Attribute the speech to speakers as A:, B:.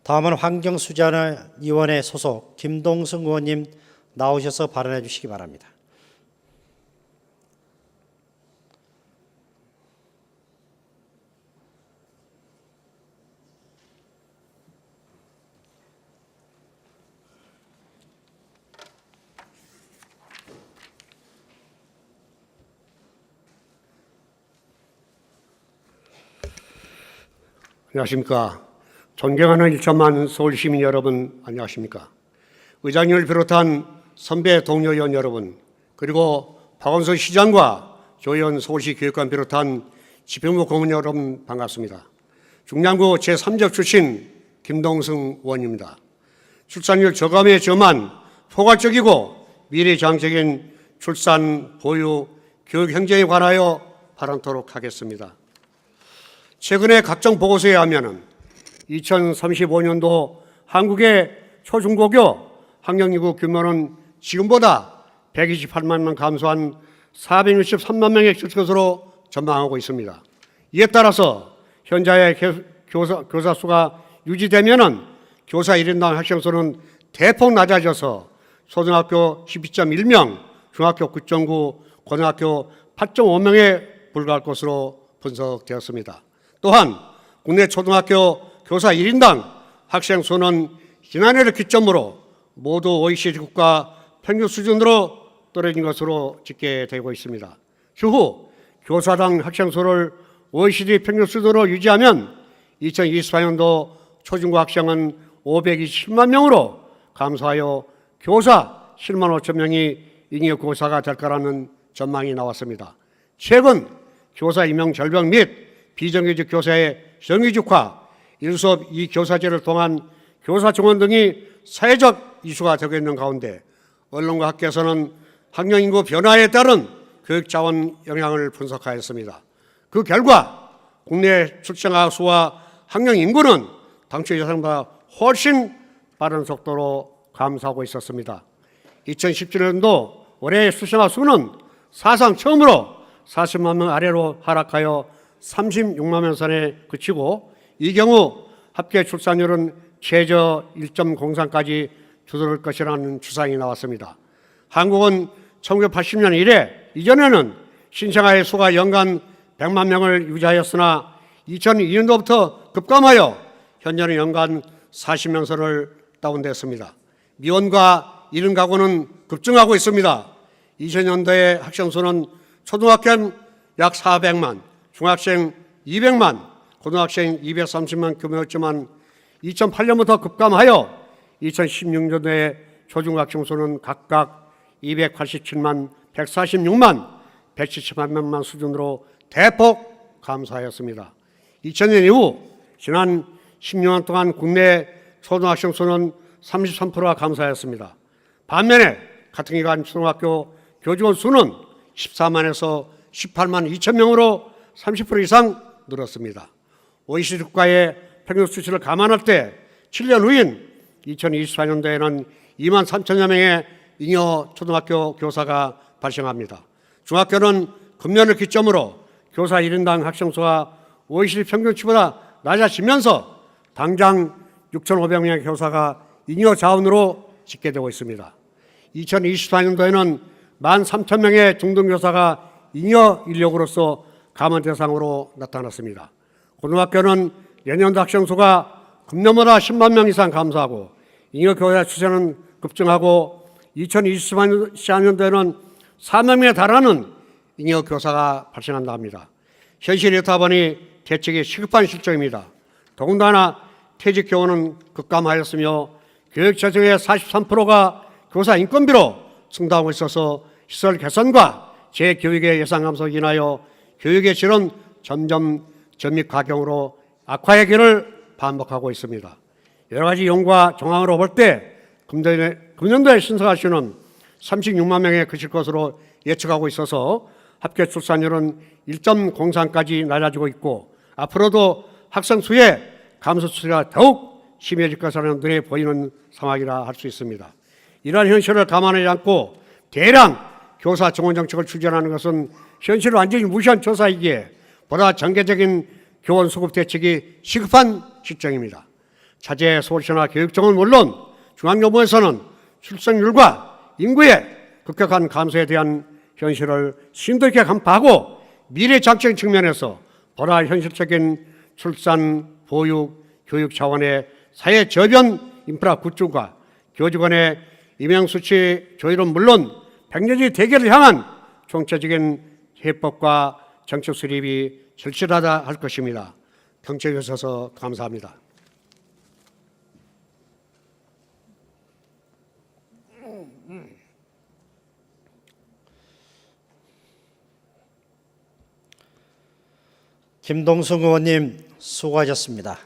A: 다음은 환경수자위원회 소속 김동승 의원님 나오셔서 발언해 주시기 바랍니다.
B: 안녕하십니까. 존경하는 1천만 서울시민 여러분, 안녕하십니까. 의장님을 비롯한 선배 동료 의원 여러분, 그리고 박원순 시장과 조희연 서울시 교육감 비롯한 집행부 고문 여러분, 반갑습니다. 중량구 제3적 출신 김동승 의원입니다. 출산율 저감에 점한 포괄적이고 미래지향적인 출산, 보육, 교육 행정에 관하여 발언토록 하겠습니다. 최근에 각종 보고서에 하면은 2035년도 한국의 초중고교 학령인구 규모는 지금보다 128만 명 감소한 463만 명에 줄 것으로 전망하고 있습니다. 이에 따라서 현재의 교사 수가 유지되면은 교사 1인당 학생 수는 대폭 낮아져서 초등학교 12.1명, 중학교 9.9, 고등학교 8.5명에 불과할 것으로 분석되었습니다. 또한 국내 초등학교 교사 1인당 학생 수는 지난해를 기점으로 모두 OECD 국가 평균 수준으로 떨어진 것으로 집계되고 있습니다. 추후 교사당 학생 수를 OECD 평균 수준으로 유지하면 2024년도 초중고 학생은 527만 명으로 감소하여 교사 7만 5천 명이 잉여 교사가 될 거라는 전망이 나왔습니다. 최근 교사 임용 절벽 및 비정규직 교사의 정규직화, 일수업 이교사제를 통한 교사 정원 등이 사회적 이슈가 되고 있는 가운데 언론과 학계에서는 학령인구 변화에 따른 교육자원 영향을 분석하였습니다. 그 결과 국내 출생아 수와 학령인구는 당초 예상보다 훨씬 빠른 속도로 감소하고 있었습니다. 2017년도 올해 출생아 수는 사상 처음으로 40만 명 아래로 하락하여 36만 명 선에 그치고 이 경우 합계 출산율은 최저 1.03까지 줄어들 것이라는 추산이 나왔습니다. 한국은 1980년 이래 이전에는 신생아의 수가 연간 100만 명을 유지하였으나 2002년도부터 급감하여 현재는 연간 40명 선을 다운됐습니다. 미혼과 이른 가구는 급증하고 있습니다. 2000년도에 학생 수는 초등학생 약 400만, 중학생 200만, 고등학생 230만 규모였지만 2008년부터 급감하여 2016년도에 초중학생 수는 각각 287만, 146만, 170만 명만 수준으로 대폭 감소하였습니다. 2000년 이후 지난 16년 동안 국내 초등학생 수는 33%가 감소하였습니다. 반면에 같은 기간 초등학교 교직원 수는 14만에서 18만 2천 명으로 30% 이상 늘었습니다. OECD 국가의 평균 수치를 감안할 때 7년 후인 2024년도에는 2만 3천여 명의 잉여 초등학교 교사가 발생합니다. 중학교는 금년을 기점으로 교사 1인당 학생 수가 OECD 평균치보다 낮아지면서 당장 6,500명의 교사가 잉여 자원으로 집계되고 있습니다. 2024년도에는 13,000명의 중등교사가 잉여 인력으로서 감원 대상으로 나타났습니다. 고등학교는 내년도 학생 수가 금년보다 10만 명 이상 감소하고 잉여 교사 추세는 급증하고 2024년도에는 4만 명에 달하는 잉여 교사가 발생한다 합니다. 현실이 이렇다 보니 대책이 시급한 실정입니다. 더군다나 퇴직 교원은 급감하였으며 교육 재정의 43%가 교사 인건비로 충당하고 있어서 시설 개선과 재교육의 예산 감소로 인하여 교육의 질은 점점 전입 가경으로 악화의 길을 반복하고 있습니다. 여러 가지 연구와 정황으로 볼 때 금년도에 신생아 수는 36만 명에 그칠 것으로 예측하고 있어서 합계 출산율은 1.03까지 낮아지고 있고 앞으로도 학생 수의 감소 추세가 더욱 심해질 것이라는 눈에 보이는 상황이라 할 수 있습니다. 이러한 현실을 감안하지 않고 대량 교사 정원 정책을 추진하는 것은 현실을 완전히 무시한 조사이기에 보다 전개적인 교원 수급 대책이 시급한 시점입니다. 자재 서울시나 교육청은 물론 중앙정부에서는 출생률과 인구의 급격한 감소에 대한 현실을 심도 있게 간파하고 미래 장책 측면에서 보다 현실적인 출산, 보육, 교육 차원의 사회 저변 인프라 구축과 교직원의 임용수치 조율은 물론 백년지 대결을 향한 총체적인 해법과 정책 수립이 절실하다 할 것입니다. 경청해 주셔서 감사합니다.
A: 김동숙 의원님 수고하셨습니다.